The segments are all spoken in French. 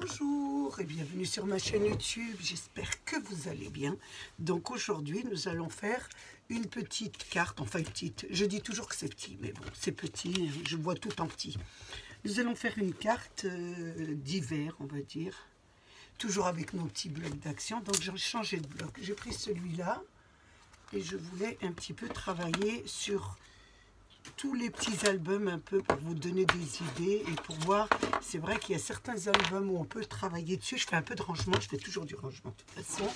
Bonjour et bienvenue sur ma chaîne YouTube, j'espère que vous allez bien. Donc aujourd'hui nous allons faire une petite carte, enfin petite, je dis toujours que c'est petit, mais bon c'est petit, je vois tout en petit. Nous allons faire une carte d'hiver on va dire, toujours avec nos petits blocs d'action, donc j'ai changé de bloc. J'ai pris celui-là et je voulais un petit peu travailler sur tous les petits albums un peu pour vous donner des idées et pour voir. C'est vrai qu'il y a certains albums où on peut travailler dessus. Je fais un peu de rangement, je fais toujours du rangement de toute façon.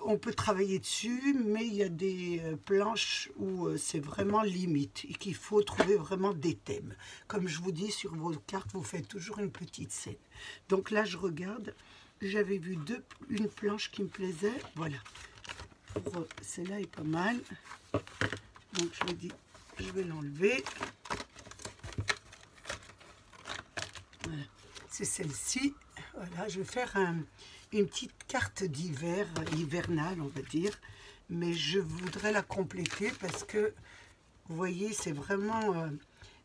On peut travailler dessus, mais il y a des planches où c'est vraiment limite et qu'il faut trouver vraiment des thèmes. Comme je vous dis, sur vos cartes, vous faites toujours une petite scène. Donc là, je regarde, j'avais vu une planche qui me plaisait. Voilà, celle-là est pas mal. Donc je me dis, je vais l'enlever. Voilà. C'est celle-ci. Voilà, je vais faire une petite carte d'hiver, hivernale on va dire. Mais je voudrais la compléter parce que, vous voyez, c'est vraiment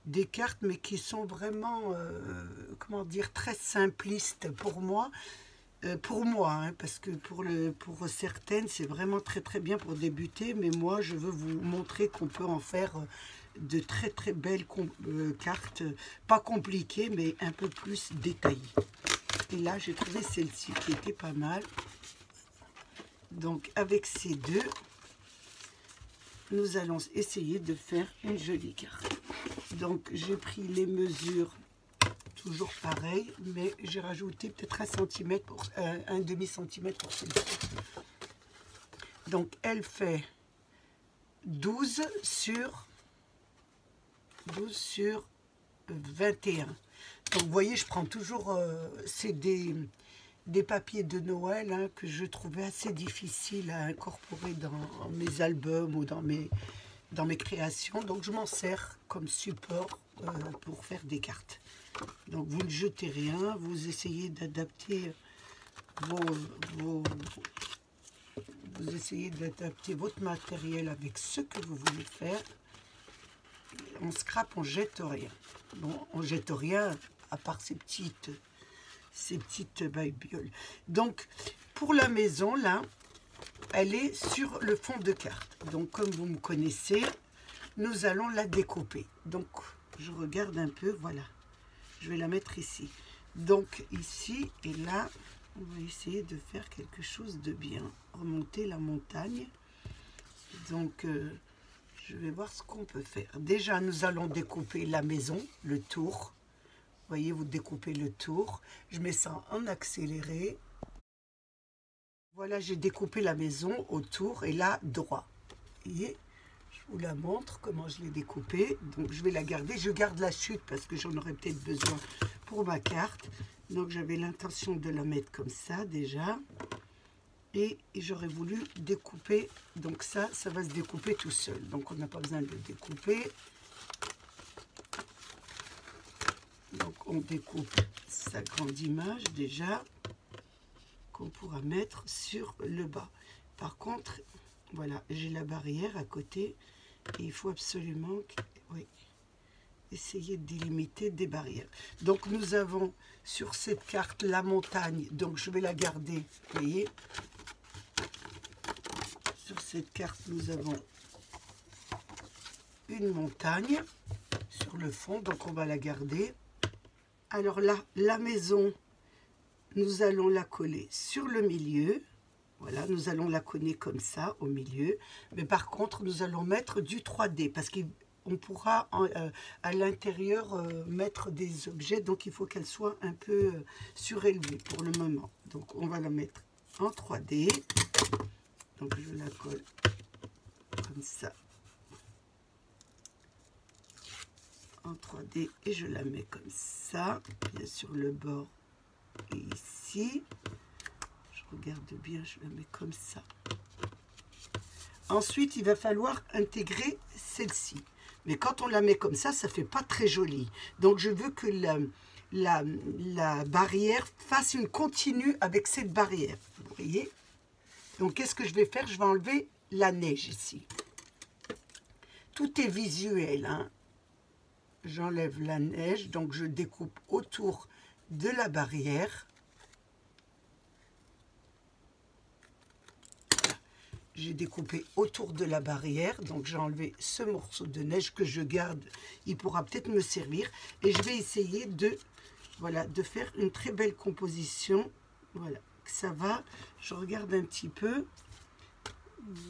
des cartes, mais qui sont vraiment, comment dire, très simplistes pour moi. Parce que pour certaines, c'est vraiment très très bien pour débuter, mais moi, je veux vous montrer qu'on peut en faire de très très belles cartes, pas compliquées, mais un peu plus détaillées. Et là, j'ai trouvé celle-ci qui était pas mal. Donc, avec ces deux, nous allons essayer de faire une jolie carte. Donc, j'ai pris les mesures toujours pareil, mais j'ai rajouté peut-être un demi-centimètre pour celle-ci. Donc elle fait 12 sur 21. Donc vous voyez, je prends toujours, c'est des papiers de Noël hein, que je trouvais assez difficiles à incorporer dans mes albums ou dans mes créations. Donc je m'en sers comme support pour faire des cartes. Donc vous ne jetez rien, vous essayez d'adapter vous essayez d'adapter votre matériel avec ce que vous voulez faire. En scrap, on jette rien. Bon, on jette rien à part ces petites babioles. Donc pour la maison là, elle est sur le fond de carte. Donc comme vous me connaissez, nous allons la découper. Donc je regarde un peu, voilà. Je vais la mettre ici. Donc ici et là, on va essayer de faire quelque chose de bien. Remonter la montagne. Donc je vais voir ce qu'on peut faire. Déjà, nous allons découper la maison, le tour. Vous voyez, vous découpez le tour. Je mets ça en accéléré. Voilà, j'ai découpé la maison autour et là, droit. Vous voyez ? Je vous la montre comment je l'ai découpée. Donc je vais la garder. Je garde la chute parce que j'en aurais peut-être besoin pour ma carte. Donc j'avais l'intention de la mettre comme ça déjà. Et j'aurais voulu découper. Donc ça va se découper tout seul. Donc on n'a pas besoin de le découper. Donc on découpe sa grande image déjà qu'on pourra mettre sur le bas. Par contre, voilà, j'ai la barrière à côté. Et il faut absolument essayer de délimiter des barrières. Donc nous avons sur cette carte la montagne, donc je vais la garder, vous voyez. Sur cette carte nous avons une montagne sur le fond, donc on va la garder. Alors là, la maison, nous allons la coller sur le milieu. Voilà, nous allons la coller comme ça, au milieu. Mais par contre, nous allons mettre du 3D, parce qu'on pourra à l'intérieur mettre des objets. Donc, il faut qu'elle soit un peu surélevée pour le moment. Donc, on va la mettre en 3D. Donc, je la colle comme ça. En 3D. Et je la mets comme ça. Bien sur le bord et ici. Regarde bien, je la mets comme ça. Ensuite, il va falloir intégrer celle-ci. Mais quand on la met comme ça ne fait pas très joli. Donc, je veux que la barrière fasse une continue avec cette barrière. Vous voyez? Donc, qu'est-ce que je vais faire? Je vais enlever la neige ici. Tout est visuel. Hein? J'enlève la neige, donc je découpe autour de la barrière. J'ai découpé autour de la barrière, donc j'ai enlevé ce morceau de neige que je garde, il pourra peut-être me servir. Et je vais essayer de, voilà, de faire une très belle composition. Voilà, ça va. Je regarde un petit peu.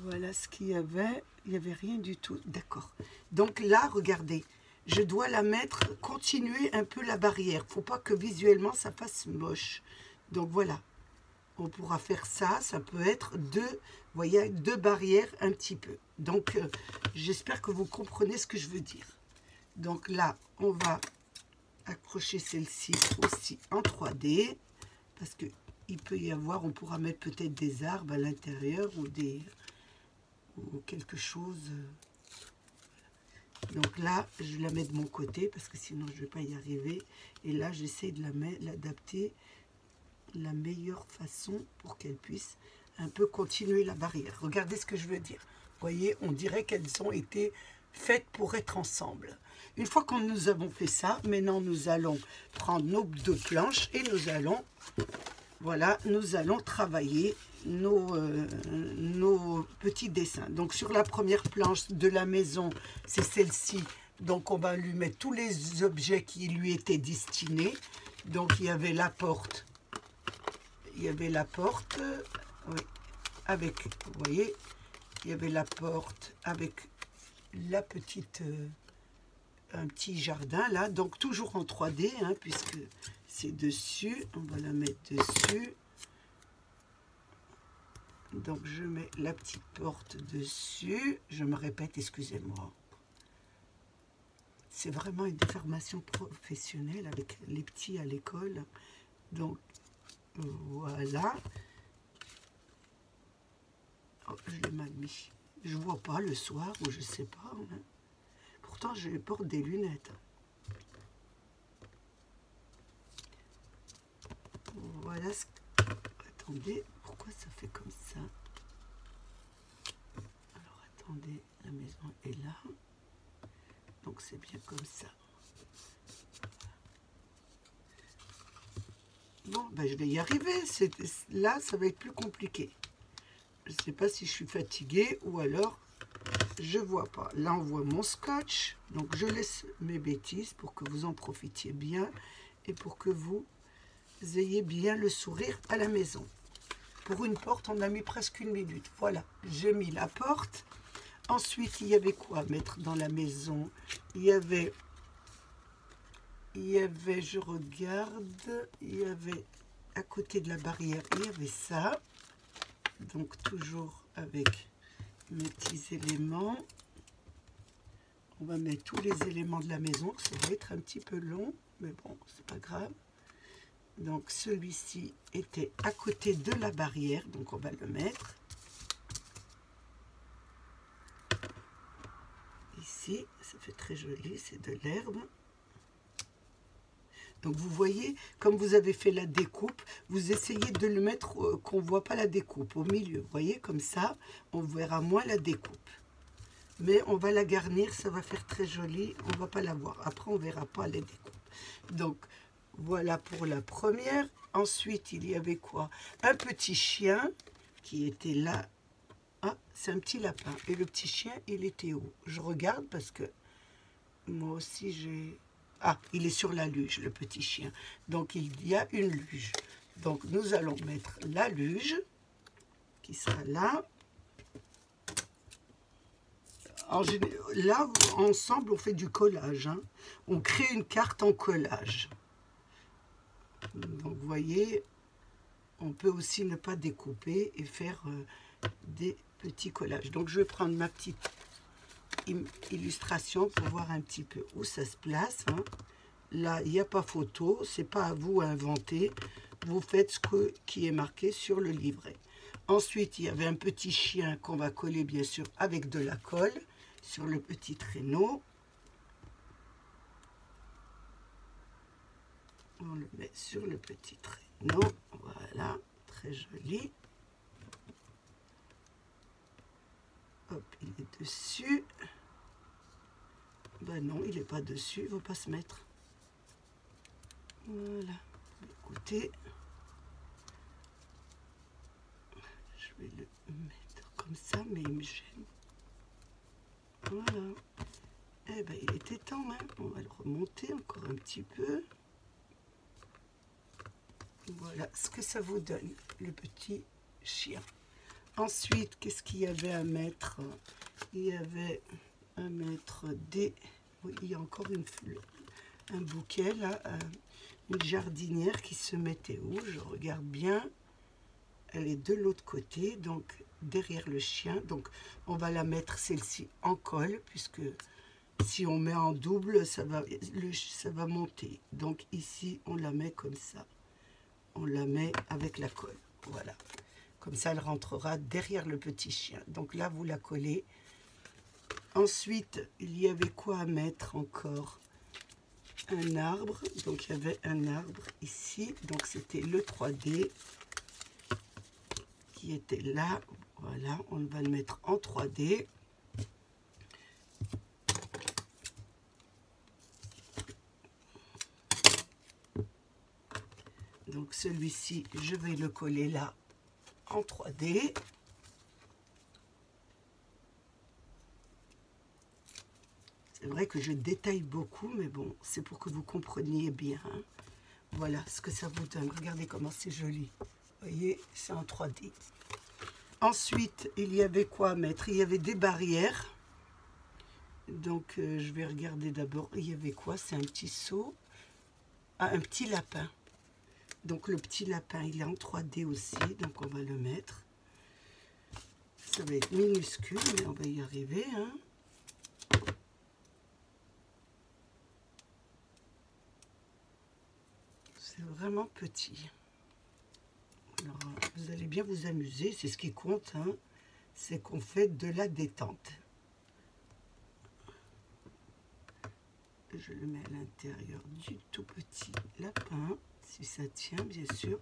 Voilà ce qu'il y avait. Il n'y avait rien du tout. D'accord. Donc là, regardez, je dois la mettre, continuer un peu la barrière. Il ne faut pas que visuellement ça fasse moche. Donc voilà. On pourra faire ça, ça peut être deux, vous voyez, deux barrières un petit peu. Donc, j'espère que vous comprenez ce que je veux dire. Donc là, on va accrocher celle-ci aussi en 3D, parce qu'il peut y avoir, on pourra mettre peut-être des arbres à l'intérieur ou quelque chose. Donc là, je la mets de mon côté, parce que sinon je ne vais pas y arriver. Et là, j'essaie de l'adapter la meilleure façon pour qu'elle puisse un peu continuer la barrière. Regardez ce que je veux dire. Vous voyez, on dirait qu'elles ont été faites pour être ensemble. Une fois que nous avons fait ça, maintenant nous allons prendre nos deux planches et nous allons, voilà, nous allons travailler nos petits dessins. Donc sur la première planche de la maison, c'est celle-ci. Donc on va lui mettre tous les objets qui lui étaient destinés. Donc il y avait la porte. Il y avait la porte, oui, avec, vous voyez, il y avait la porte avec la petite, un petit jardin là, donc toujours en 3D, hein, puisque c'est dessus, on va la mettre dessus. Donc je mets la petite porte dessus, je me répète, excusez-moi. C'est vraiment une formation professionnelle avec les petits à l'école, donc voilà. Oh, je l'ai mal mis. Je vois pas le soir ou je sais pas. Hein. Pourtant, je porte des lunettes. Voilà. Attendez, pourquoi ça fait comme ça? Alors, attendez, la maison est là. Donc, c'est bien comme ça. Bon, ben, je vais y arriver. Là, ça va être plus compliqué. Je ne sais pas si je suis fatiguée ou alors je vois pas. Là, on voit mon scotch. Donc, je laisse mes bêtises pour que vous en profitiez bien et pour que vous ayez bien le sourire à la maison. Pour une porte, on a mis presque 1 minute. Voilà, j'ai mis la porte. Ensuite, il y avait quoi à mettre dans la maison? Il y avait, je regarde, il y avait à côté de la barrière, il y avait ça. Donc toujours avec mes petits éléments. On va mettre tous les éléments de la maison. Ça va être un petit peu long, mais bon, c'est pas grave. Donc celui-ci était à côté de la barrière, donc on va le mettre. Ici, ça fait très joli, c'est de l'herbe. Donc vous voyez, comme vous avez fait la découpe, vous essayez de le mettre qu'on ne voit pas la découpe au milieu. Vous voyez, comme ça, on verra moins la découpe. Mais on va la garnir, ça va faire très joli, on ne va pas la voir. Après, on ne verra pas les découpes. Donc voilà pour la première. Ensuite, il y avait quoi? Un petit chien qui était là. Ah, c'est un petit lapin. Et le petit chien, il était où? Je regarde parce que moi aussi, j'ai... Ah, il est sur la luge, le petit chien. Donc, il y a une luge. Donc, nous allons mettre la luge qui sera là. Là, ensemble, on fait du collage. Hein. On crée une carte en collage. Donc, vous voyez, on peut aussi ne pas découper et faire des petits collages. Donc, je vais prendre ma petite illustration pour voir un petit peu où ça se place. Hein. Là, il n'y a pas photo, c'est pas à vous à inventer. Vous faites ce qui est marqué sur le livret. Ensuite, il y avait un petit chien qu'on va coller bien sûr avec de la colle sur le petit traîneau. On le met sur le petit traîneau. Voilà, très joli. Hop, il est dessus. Ben non, il n'est pas dessus, il ne va pas se mettre. Voilà, côté. Je vais le mettre comme ça, mais il me gêne. Voilà. Eh ben, il était temps, hein. On va le remonter encore un petit peu. Voilà ce que ça vous donne, le petit chien. Ensuite, qu'est-ce qu'il y avait à mettre? Il y avait à mettre des... Oui, il y a encore un bouquet, là, une jardinière qui se mettait où? Je regarde bien. Elle est de l'autre côté, donc derrière le chien. Donc, on va la mettre, celle-ci, en colle, puisque si on met en double, ça va monter. Donc, ici, on la met comme ça. On la met avec la colle. Voilà. Comme ça, elle rentrera derrière le petit chien. Donc là, vous la collez. Ensuite, il y avait quoi à mettre encore? Un arbre. Donc, il y avait un arbre ici. Donc, c'était le 3D qui était là. Voilà, on va le mettre en 3D. Donc, celui-ci, je vais le coller là en 3D. C'est vrai que je détaille beaucoup, mais bon, c'est pour que vous compreniez bien. Hein. Voilà ce que ça vous donne. Regardez comment c'est joli. Vous voyez, c'est en 3D. Ensuite, il y avait quoi à mettre? Il y avait des barrières. Donc, je vais regarder d'abord. Il y avait quoi? C'est un petit seau. Ah, un petit lapin. Donc, le petit lapin, il est en 3D aussi. Donc, on va le mettre. Ça va être minuscule, mais on va y arriver. Hein. C'est vraiment petit. Alors, vous allez bien vous amuser. C'est ce qui compte. Hein. C'est qu'on fait de la détente. Je le mets à l'intérieur du tout petit lapin, si ça tient bien sûr,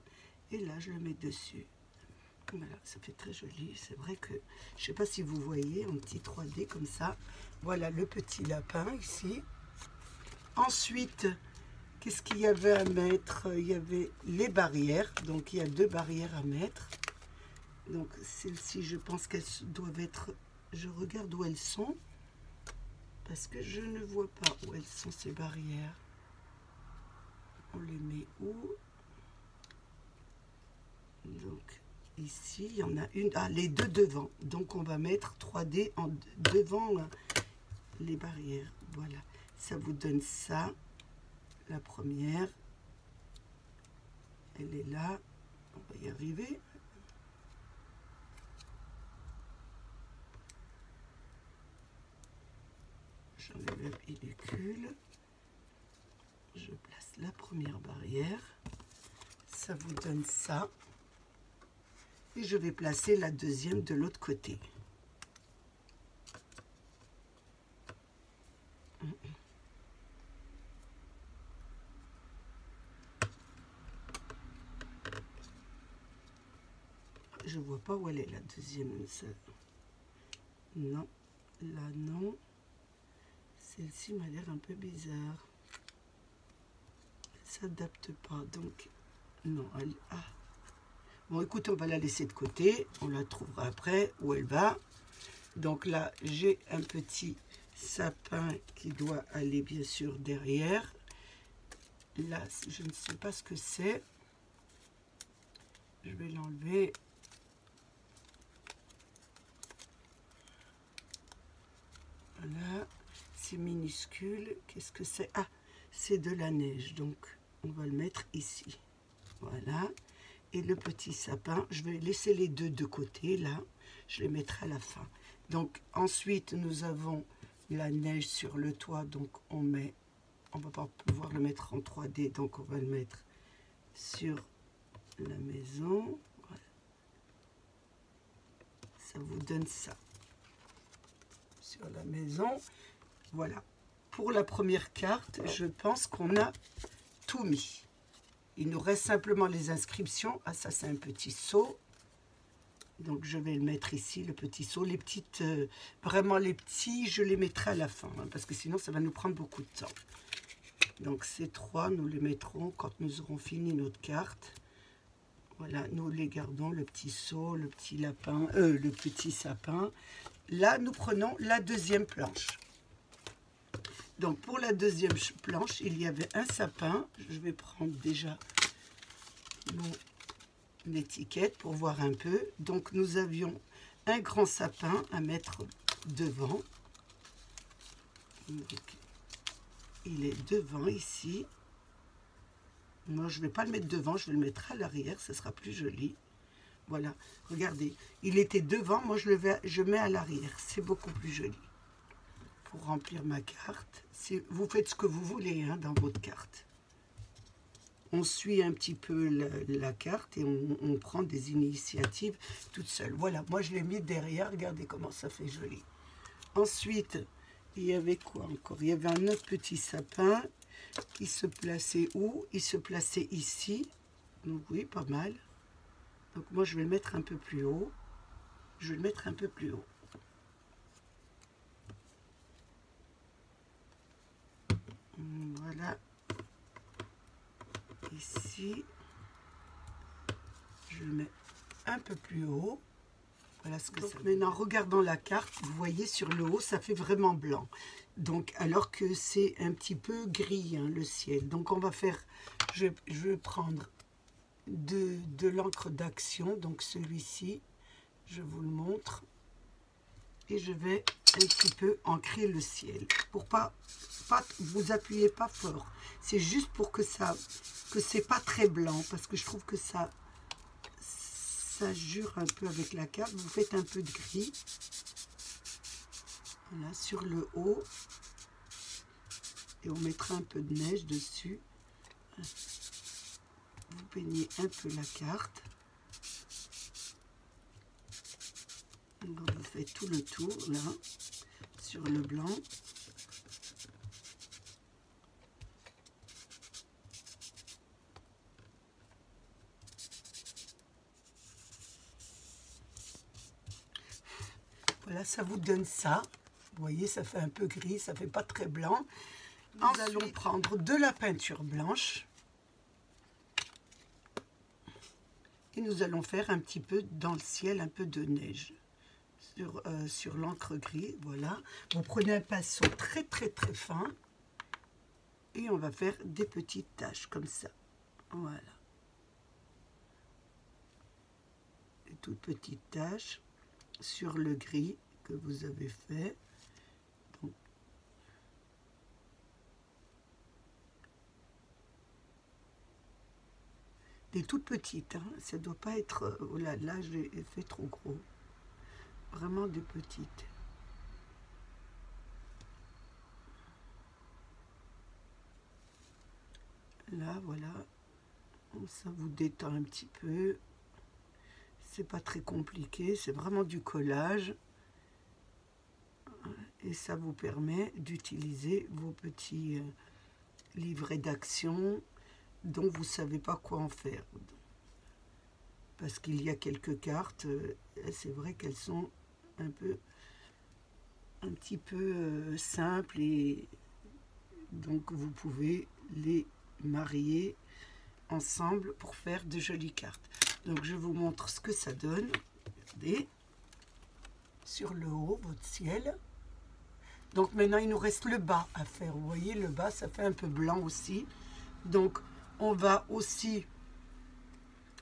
et là je le mets dessus. Voilà, ça fait très joli. C'est vrai que, je ne sais pas si vous voyez, en petit 3D comme ça. Voilà le petit lapin ici. Ensuite, qu'est-ce qu'il y avait à mettre? Il y avait les barrières, donc il y a 2 barrières à mettre. Donc celles-ci, je pense qu'elles doivent être, je regarde où elles sont. Parce que je ne vois pas où elles sont ces barrières. On les met où? Donc ici, il y en a une. Ah, les 2 devant. Donc on va mettre 3D devant les barrières. Voilà. Ça vous donne ça. La première. Elle est là. On va y arriver. J'enlève la pellicule. Je place la première barrière. Ça vous donne ça. Et je vais placer la deuxième de l'autre côté. Je vois pas où elle est la deuxième. Non, là non. Celle-ci m'a l'air un peu bizarre. Elle s'adapte pas, donc non. Elle... Ah. Bon, écoute, on va la laisser de côté. On la trouvera après où elle va. Donc là, j'ai un petit sapin qui doit aller bien sûr derrière. Là, je ne sais pas ce que c'est. Je vais l'enlever. Voilà, c'est minuscule. Qu'est-ce que c'est? Ah, c'est de la neige. Donc, on va le mettre ici. Voilà. Et le petit sapin, je vais laisser les 2 de côté, là. Je les mettrai à la fin. Donc, ensuite, nous avons la neige sur le toit. Donc, on va pas pouvoir le mettre en 3D. Donc, on va le mettre sur la maison. Voilà. Ça vous donne ça. Sur la maison. Voilà. Pour la première carte, je pense qu'on a tout mis. Il nous reste simplement les inscriptions. Ah, ça, c'est un petit seau. Donc, je vais le mettre ici, le petit seau. Les petites, vraiment les petits, je les mettrai à la fin. Hein, parce que sinon, ça va nous prendre beaucoup de temps. Donc ces 3, nous les mettrons quand nous aurons fini notre carte. Voilà, nous les gardons, le petit seau, le petit lapin, le petit sapin. Là, nous prenons la deuxième planche. Donc pour la deuxième planche, il y avait un sapin. Je vais prendre déjà mon étiquette pour voir un peu. Donc nous avions un grand sapin à mettre devant. Donc, il est devant ici. Moi, je ne vais pas le mettre devant, je vais le mettre à l'arrière, ce sera plus joli. Voilà, regardez, il était devant, moi je mets à l'arrière, c'est beaucoup plus joli. Pour remplir ma carte, vous faites ce que vous voulez hein, dans votre carte. On suit un petit peu la carte et on prend des initiatives toute seule. Voilà, moi je l'ai mis derrière, regardez comment ça fait joli. Ensuite, il y avait quoi encore? Il y avait un autre petit sapin. Il se plaçait où? Il se plaçait ici. Donc oui, pas mal. Donc moi, je vais le mettre un peu plus haut. Je vais le mettre un peu plus haut. Voilà. Ici. Je le mets un peu plus haut. Voilà ce que ça fait. Maintenant, regardant la carte, vous voyez sur le haut, ça fait vraiment blanc. Donc, alors que c'est un petit peu gris, hein, le ciel. Donc, on va faire, je vais prendre de l'encre d'action. Donc, celui-ci, je vous le montre. Et je vais un petit peu ancrer le ciel. Pour pas vous appuyez pas fort. C'est juste pour que c'est pas très blanc. Parce que je trouve que ça jure un peu avec la carte. Vous faites un peu de gris. Voilà, sur le haut. Et on mettra un peu de neige dessus. Vous peignez un peu la carte. Alors vous faites tout le tour, là, sur le blanc. Voilà, ça vous donne ça. Vous voyez, ça fait un peu gris, ça fait pas très blanc. Nous allons prendre de la peinture blanche. Et nous allons faire un petit peu dans le ciel, un peu de neige. Sur l'encre gris, voilà. Vous prenez un pinceau très fin. Et on va faire des petites taches comme ça. Voilà. Des toutes petites taches sur le gris que vous avez fait. Donc, des toutes petites, hein. Ça ne doit pas être... oh là, là, je l'ai fait trop gros. Vraiment des petites. Là, voilà. Ça vous détend un petit peu. C'est pas très compliqué. C'est vraiment du collage. Et ça vous permet d'utiliser vos petits livrets d'action dont vous ne savez pas quoi en faire. Parce qu'il y a quelques cartes, c'est vrai qu'elles sont un petit peu simples et donc vous pouvez les marier ensemble pour faire de jolies cartes. Donc je vous montre ce que ça donne. Regardez, sur le haut, votre ciel. Donc maintenant il nous reste le bas à faire. Vous voyez, le bas ça fait un peu blanc aussi. Donc on va aussi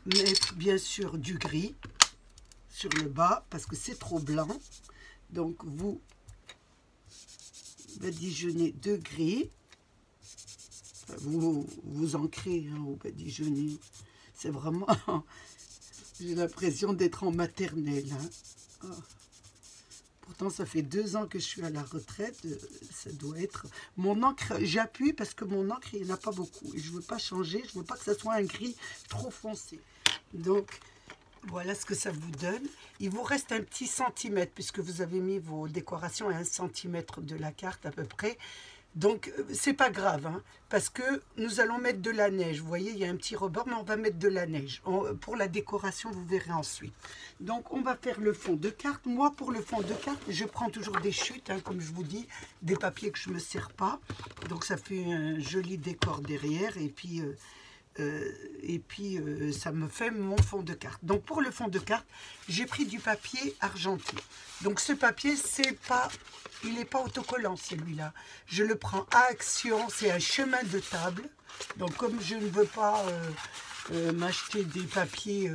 mettre bien sûr du gris sur le bas parce que c'est trop blanc. Donc vous badigeonnez de gris. Vous ancrez hein, au badigeonner. C'est vraiment... J'ai l'impression d'être en maternelle. Hein. Oh. Pourtant, ça fait 2 ans que je suis à la retraite. Ça doit être... Mon encre, j'appuie parce que mon encre, il n'y en a pas beaucoup. Et je ne veux pas changer. Je ne veux pas que ça soit un gris trop foncé. Donc, voilà ce que ça vous donne. Il vous reste un petit centimètre, puisque vous avez mis vos décorations à 1 centimètre de la carte à peu près. Donc, c'est pas grave, hein, parce que nous allons mettre de la neige. Vous voyez, il y a un petit rebord, mais on va mettre de la neige. Pour la décoration, vous verrez ensuite. Donc, on va faire le fond de carte. Moi, pour le fond de carte, je prends toujours des chutes, hein, comme je vous dis, des papiers que je ne me sers pas. Donc, ça fait un joli décor derrière. Et puis ça me fait mon fond de carte. Donc pour le fond de carte, j'ai pris du papier argenté. Donc ce papier, il n'est pas autocollant celui-là. Je le prends à Action, c'est un chemin de table. Donc comme je ne veux pas m'acheter des papiers,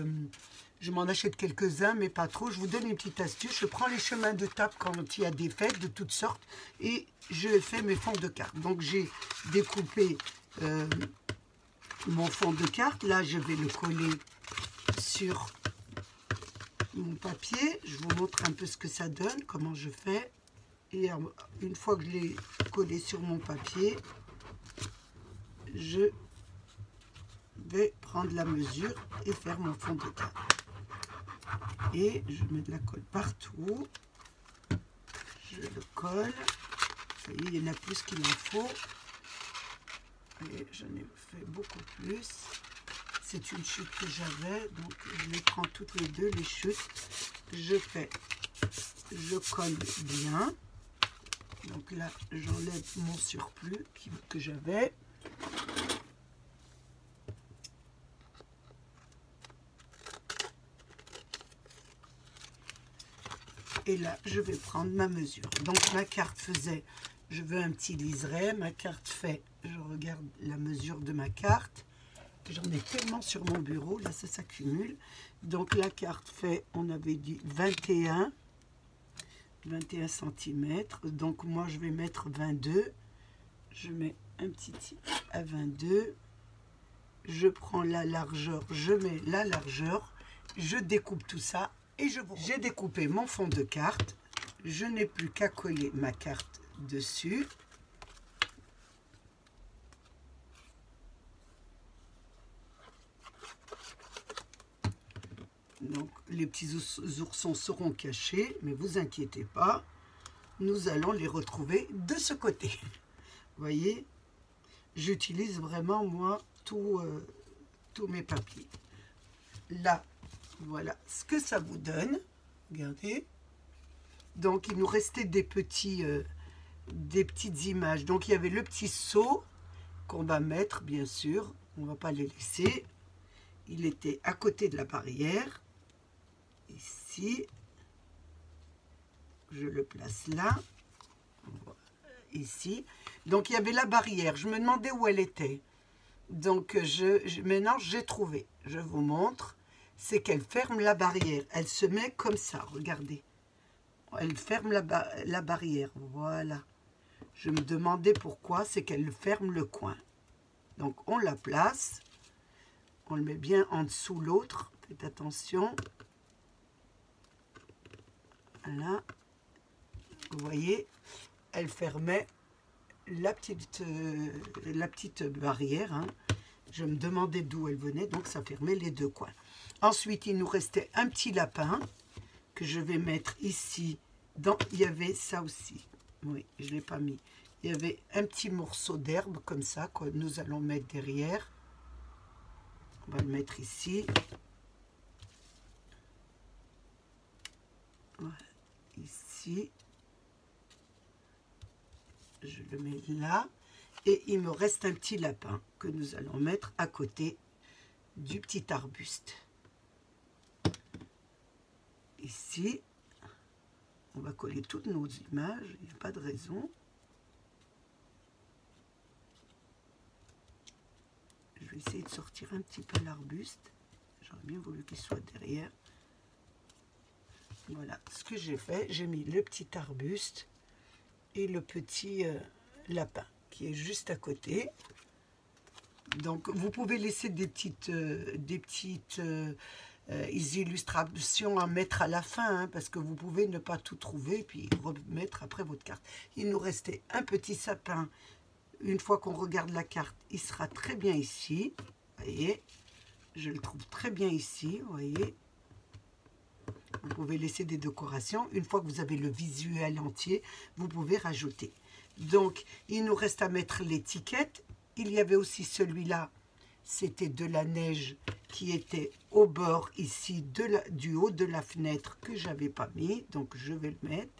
je m'en achète quelques-uns, mais pas trop. Je vous donne une petite astuce. Je prends les chemins de table quand il y a des fêtes de toutes sortes et je fais mes fonds de carte. Donc j'ai découpé mon fond de carte. Là, je vais le coller sur mon papier. Je vous montre un peu ce que ça donne, comment je fais. Et une fois que je l'ai collé sur mon papier, je vais prendre la mesure et faire mon fond de carte. Et je mets de la colle partout. Je le colle. Vous voyez, il y en a plus qu'il en faut. Et j'en ai fait beaucoup plus. C'est une chute que j'avais, donc je les prends toutes les deux, les chutes. Je colle bien. Donc là, j'enlève mon surplus que j'avais. Et là, je vais prendre ma mesure. Donc ma carte faisait, je veux un petit liseré. Ma carte fait, je regarde la mesure de ma carte. J'en ai tellement sur mon bureau, là ça s'accumule. Donc la carte fait, on avait dit 21 cm. Donc moi je vais mettre 22. Je mets un petit titre à 22. Je prends la largeur, je mets la largeur. Je découpe tout ça et j'ai découpé mon fond de carte. Je n'ai plus qu'à coller ma carte dessus. Donc les petits oursons seront cachés, mais vous inquiétez pas, nous allons les retrouver de ce côté. Vous voyez, j'utilise vraiment moi tous mes papiers. Là, voilà ce que ça vous donne. Regardez. Donc il nous restait des petites images. Donc il y avait le petit seau qu'on va mettre, bien sûr. On ne va pas les laisser. Il était à côté de la barrière. Ici, je le place là, ici. Donc il y avait la barrière, je me demandais où elle était. Donc maintenant j'ai trouvé, je vous montre, c'est qu'elle ferme la barrière. Elle se met comme ça, regardez. Elle ferme la barrière, voilà. Je me demandais pourquoi, c'est qu'elle ferme le coin. Donc on la place, on le met bien en dessous l'autre, faites attention. Là, vous voyez, elle fermait la petite barrière. Hein. Je me demandais d'où elle venait, donc ça fermait les deux coins. Ensuite, il nous restait un petit lapin que je vais mettre ici. Il y avait ça aussi. Oui, je ne l'ai pas mis. Il y avait un petit morceau d'herbe comme ça que nous allons mettre derrière. On va le mettre ici. Voilà. Ici, je le mets là et il me reste un petit lapin que nous allons mettre à côté du petit arbuste. Ici, on va coller toutes nos images, il n'y a pas de raison. Je vais essayer de sortir un petit peu l'arbuste, j'aurais bien voulu qu'il soit derrière. Voilà ce que j'ai fait, j'ai mis le petit arbuste et le petit lapin qui est juste à côté. Donc vous pouvez laisser des petites illustrations à mettre à la fin, hein, parce que vous pouvez ne pas tout trouver puis remettre après votre carte. Il nous restait un petit sapin. Une fois qu'on regarde la carte, il sera très bien ici. Vous voyez, je le trouve très bien ici, vous voyez. Vous pouvez laisser des décorations. Une fois que vous avez le visuel entier, vous pouvez rajouter. Donc, il nous reste à mettre l'étiquette. Il y avait aussi celui-là, c'était de la neige qui était au bord ici du haut de la fenêtre que j'avais pas mis. Donc, je vais le mettre.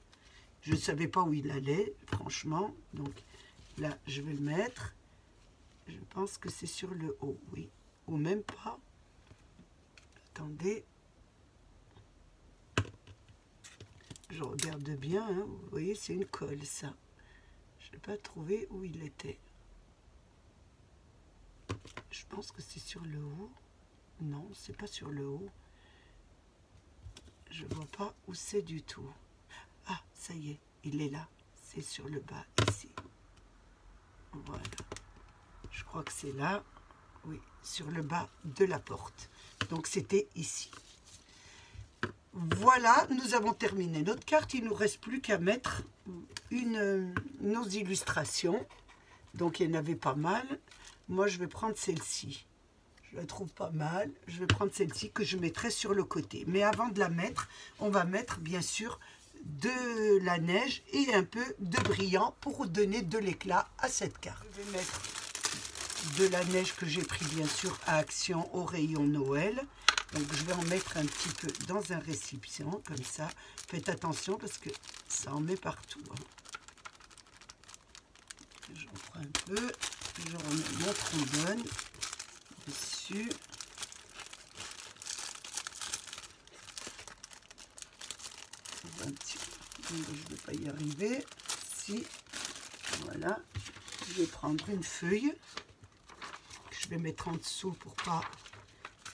Je ne savais pas où il allait, franchement. Donc, là, je vais le mettre. Je pense que c'est sur le haut, oui. Ou même pas. Attendez. Je regarde bien, hein. Vous voyez, c'est une colle, ça. Je n'ai pas trouvé où il était. Je pense que c'est sur le haut. Non, c'est pas sur le haut. Je vois pas où c'est du tout. Ah, ça y est, il est là. C'est sur le bas, ici. Voilà. Je crois que c'est là. Oui, sur le bas de la porte. Donc, c'était ici. Voilà, nous avons terminé notre carte. Il ne nous reste plus qu'à mettre nos illustrations. Donc, il y en avait pas mal. Moi, je vais prendre celle-ci. Je la trouve pas mal. Je vais prendre celle-ci que je mettrai sur le côté. Mais avant de la mettre, on va mettre, bien sûr, de la neige et un peu de brillant pour donner de l'éclat à cette carte. Je vais mettre de la neige que j'ai pris, bien sûr, à Action au rayon Noël. Donc, je vais en mettre un petit peu dans un récipient, comme ça. Faites attention parce que ça en met partout. Hein. J'en prends un peu. Je remets mon trombone dessus. Un petit peu. Je ne vais pas y arriver. Si. Voilà. Je vais prendre une feuille. Je vais mettre en dessous pour pas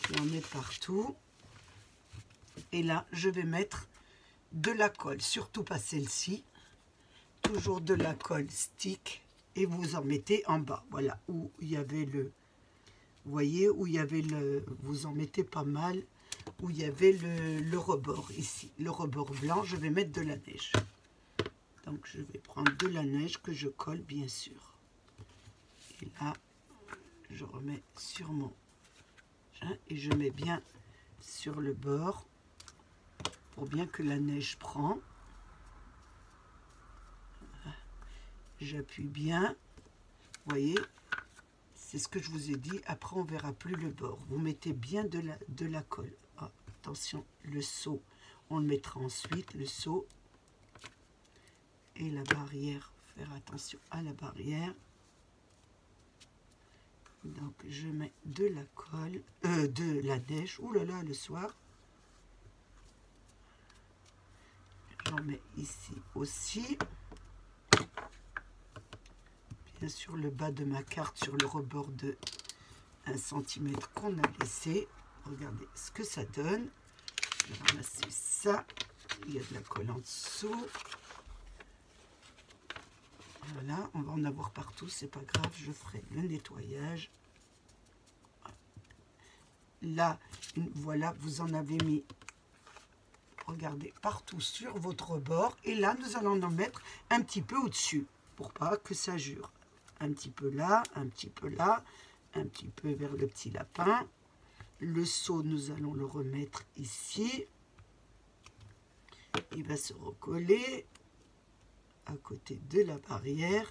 qu'il y en ait partout. Et là, je vais mettre de la colle. Surtout pas celle-ci. Toujours de la colle stick. Et vous en mettez en bas. Voilà, où il y avait le... Vous voyez, où il y avait le... Vous en mettez pas mal. Où il y avait le rebord ici. Le rebord blanc, je vais mettre de la neige. Donc, je vais prendre de la neige que je colle, bien sûr. Et là, je remets sur mon... Et je mets bien sur le bord. Pour bien que la neige prend. J'appuie bien. Vous voyez, c'est ce que je vous ai dit. Après, on ne verra plus le bord. Vous mettez bien de la colle. Oh, attention, le seau, on le mettra ensuite, le seau. Et la barrière, faire attention à la barrière. Donc, je mets de la colle, de la neige. Ouh là là, le soir. J'en mets ici aussi. Bien sûr, le bas de ma carte sur le rebord de 1 cm qu'on a laissé. Regardez ce que ça donne. Je vais ramasser ça. Il y a de la colle en dessous. Voilà, on va en avoir partout, c'est pas grave, je ferai le nettoyage. Là, voilà, vous en avez mis, regardez, partout sur votre bord. Et là, nous allons en mettre un petit peu au-dessus, pour pas que ça jure. Un petit peu là, un petit peu là, un petit peu vers le petit lapin. Le seau, nous allons le remettre ici. Il va se recoller à côté de la barrière.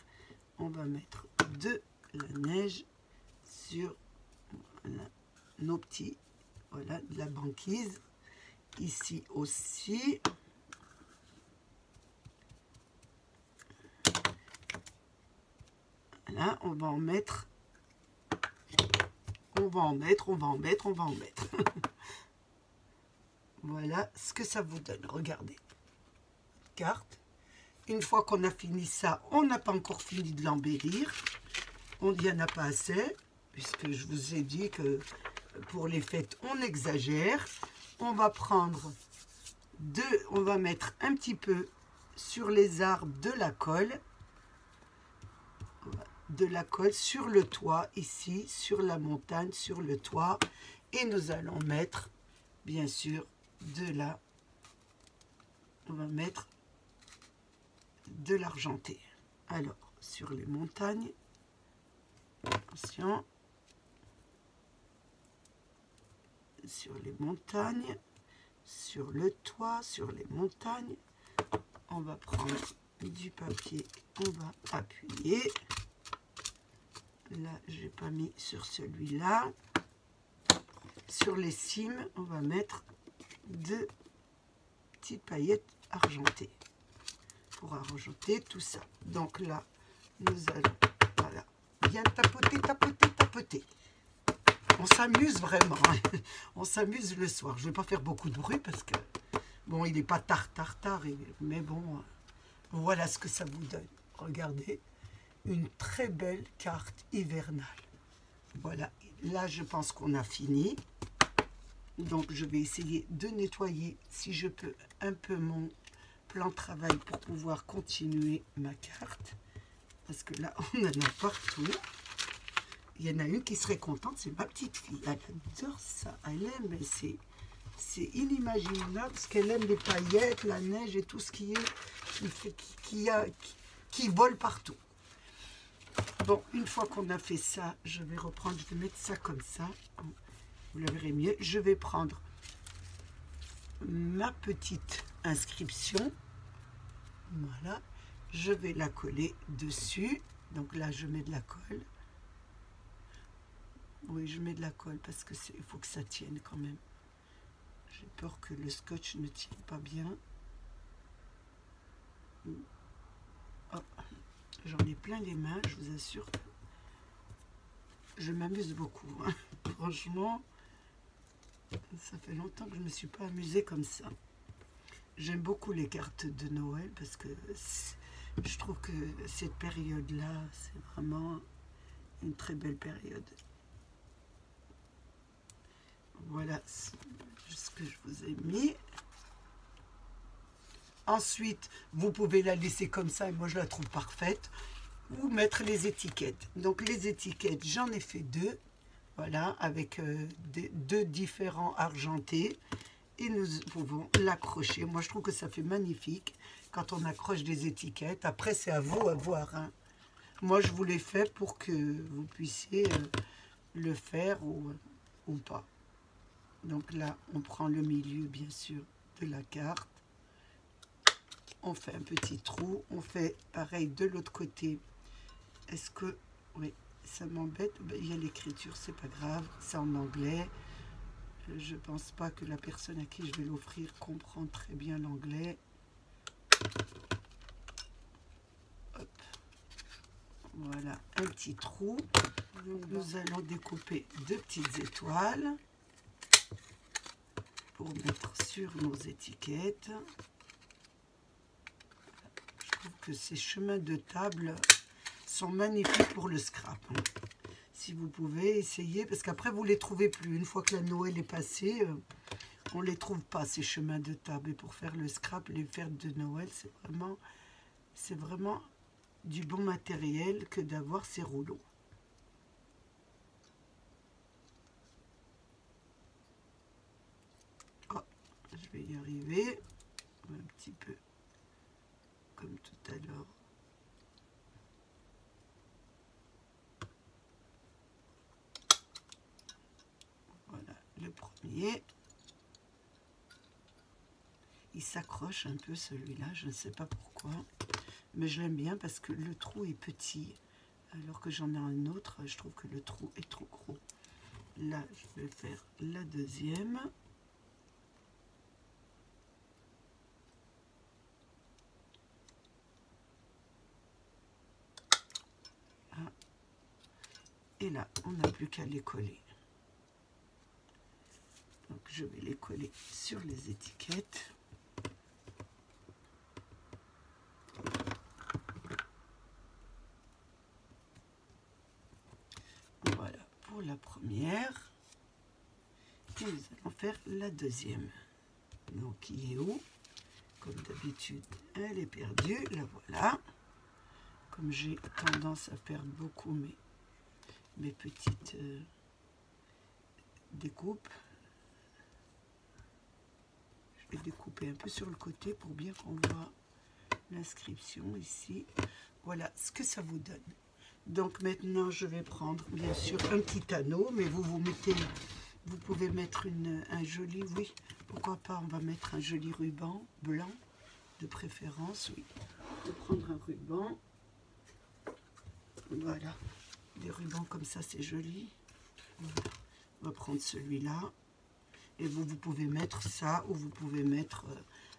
On va mettre de la neige sur voilà, nos petits, voilà, de la banquise. Ici aussi. Là, on va en mettre, on va en mettre. Voilà ce que ça vous donne. Regardez. Carte. Une fois qu'on a fini ça, on n'a pas encore fini de l'embellir. Il n'y en a pas assez, puisque je vous ai dit que pour les fêtes, on exagère. On va prendre on va mettre un petit peu sur les arbres de la colle. Sur le toit, ici, sur la montagne, sur le toit. Et nous allons mettre, bien sûr, on va mettre de l'argenté. Alors, sur les montagnes, attention, sur les montagnes, sur le toit, sur les montagnes, on va prendre du papier, on va appuyer. Là, j'ai pas mis sur celui-là. Sur les cimes, on va mettre 2 petites paillettes argentées pour argenter tout ça. Donc là, nous allons, voilà, bien tapoter, tapoter, tapoter. On s'amuse vraiment, hein. On s'amuse le soir. Je ne vais pas faire beaucoup de bruit parce que, bon, il n'est pas tard, mais bon, voilà ce que ça vous donne. Regardez, une très belle carte hivernale. Voilà, là, je pense qu'on a fini. Donc, je vais essayer de nettoyer, si je peux, un peu mon plan de travail pour pouvoir continuer ma carte. Parce que là, on en a partout. Il y en a une qui serait contente, c'est ma petite fille. Elle adore ça. Elle aime, mais c'est inimaginable parce qu'elle aime les paillettes, la neige et tout ce qui est qui vole partout. Bon, une fois qu'on a fait ça, je vais reprendre, je vais mettre ça comme ça. Vous la verrez mieux. Je vais prendre ma petite inscription. Voilà. Je vais la coller dessus. Donc là, je mets de la colle. Oui, je mets de la colle parce que il faut que ça tienne quand même. J'ai peur que le scotch ne tienne pas bien. Oh, j'en ai plein les mains, je vous assure. Je m'amuse beaucoup, hein. Franchement, ça fait longtemps que je ne me suis pas amusée comme ça. J'aime beaucoup les cartes de Noël parce que je trouve que cette période-là, c'est vraiment une très belle période. Voilà ce que je vous ai mis. Ensuite, vous pouvez la laisser comme ça, et moi je la trouve parfaite, ou mettre les étiquettes. Donc les étiquettes, j'en ai fait 2, voilà, avec 2 différents argentés, et nous pouvons l'accrocher. Moi je trouve que ça fait magnifique quand on accroche des étiquettes. Après c'est à vous à voir, hein. Moi je vous l'ai fait pour que vous puissiez le faire ou pas. Donc là, on prend le milieu, bien sûr, de la carte. On fait un petit trou. On fait pareil de l'autre côté. Est-ce que... Oui, ça m'embête. Il y a l'écriture, c'est pas grave. C'est en anglais. Je pense pas que la personne à qui je vais l'offrir comprend très bien l'anglais. Voilà, un petit trou. Nous allons découper 2 petites étoiles pour mettre sur nos étiquettes. Je trouve que ces chemins de table sont magnifiques pour le scrap. Si vous pouvez essayer, parce qu'après vous les trouvez plus. Une fois que la Noël est passée, on les trouve pas, ces chemins de table. Et pour faire le scrap, les fêtes de Noël, c'est vraiment du bon matériel que d'avoir ces rouleaux. Oh, je vais y arriver un petit peu comme tout à l'heure. Voilà le premier. Il s'accroche un peu celui-là, je ne sais pas pourquoi, mais je l'aime bien parce que le trou est petit, alors que j'en ai un autre, je trouve que le trou est trop gros. Là, je vais faire la deuxième. Ah. Et là, on n'a plus qu'à les coller. Donc, je vais les coller sur les étiquettes. Voilà pour la première. Et nous allons faire la deuxième. Donc, qui est où? Comme d'habitude, elle est perdue. La voilà. Comme j'ai tendance à perdre beaucoup mes petites découpes, je vais découper un peu sur le côté pour bien qu'on voit l'inscription ici. Voilà ce que ça vous donne. Donc maintenant, je vais prendre bien sûr un petit anneau, mais vous pouvez mettre un joli, oui, pourquoi pas, on va mettre un joli ruban blanc, de préférence, oui. de prendre un ruban. Voilà, des rubans comme ça, c'est joli. Voilà. On va prendre celui-là. Et vous pouvez mettre ça, ou vous pouvez mettre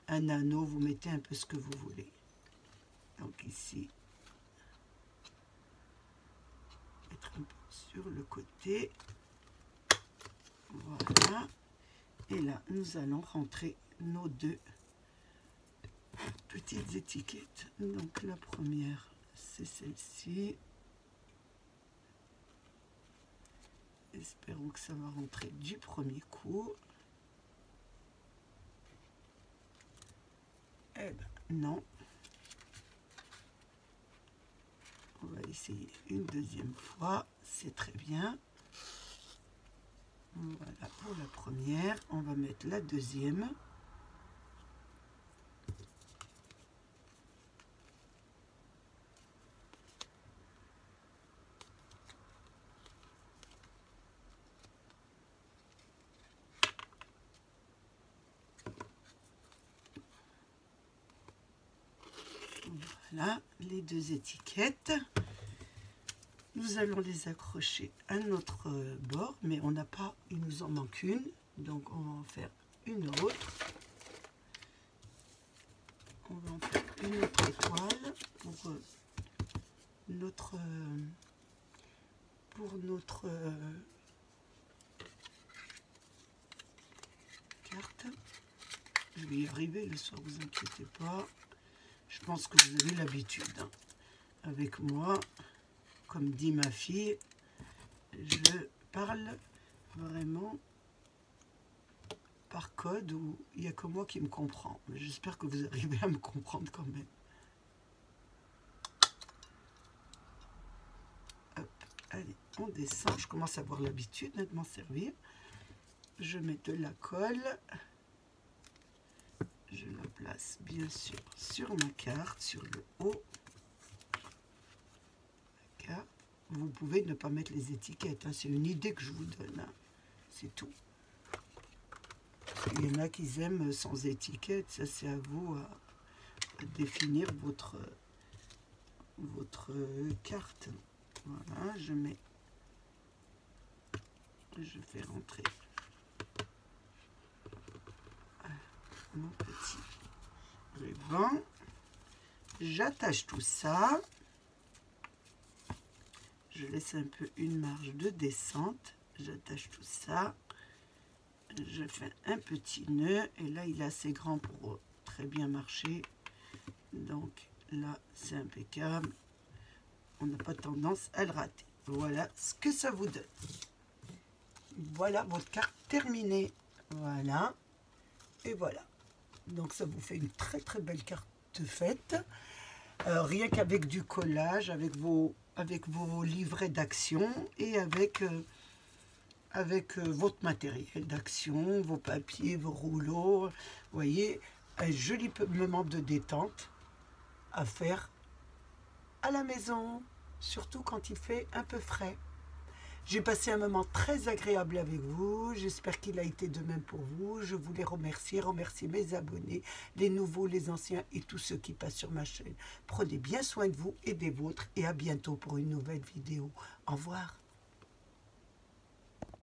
un anneau, vous mettez un peu ce que vous voulez. Donc ici, mettre un peu sur le côté. Voilà. Et là, nous allons rentrer nos deux petites étiquettes. Donc la première, c'est celle-ci. Espérons que ça va rentrer du premier coup. Eh ben non. On va essayer une deuxième fois. C'est très bien. Voilà pour la première. On va mettre la deuxième. Voilà les deux étiquettes. Nous allons les accrocher à notre bord, mais on n'a pas, il nous en manque une, donc on va en faire une autre. On va en faire une autre étoile pour notre carte. Je vais y arriver le soir, vous inquiétez pas. Je pense que vous avez l'habitude hein. Avec moi, comme dit ma fille, je parle vraiment par code où il n'y a que moi qui me comprend. Mais j'espère que vous arrivez à me comprendre quand même. Hop, allez, on descend. Je commence à avoir l'habitude de m'en servir. Je mets de la colle. Je la place bien sûr sur ma carte, sur le haut. Vous pouvez ne pas mettre les étiquettes, hein. C'est une idée que je vous donne, hein. C'est tout. Il y en a qui aiment sans étiquette, ça c'est à vous à définir votre carte. Voilà, je fais rentrer mon petit ruban. J'attache tout ça. Je laisse un peu une marge de descente. J'attache tout ça. Je fais un petit nœud. Et là, il est assez grand pour très bien marcher. Donc là, c'est impeccable. On n'a pas tendance à le rater. Voilà ce que ça vous donne. Voilà votre carte terminée. Voilà. Et voilà. Donc ça vous fait une très très belle carte faite. Rien qu'avec du collage, avec vos livrets d'action et avec votre matériel d'action, vos papiers, vos rouleaux. Vous voyez, un joli moment de détente à faire à la maison, surtout quand il fait un peu frais. J'ai passé un moment très agréable avec vous. J'espère qu'il a été de même pour vous. Je voulais remercier mes abonnés, les nouveaux, les anciens et tous ceux qui passent sur ma chaîne. Prenez bien soin de vous et des vôtres et à bientôt pour une nouvelle vidéo. Au revoir.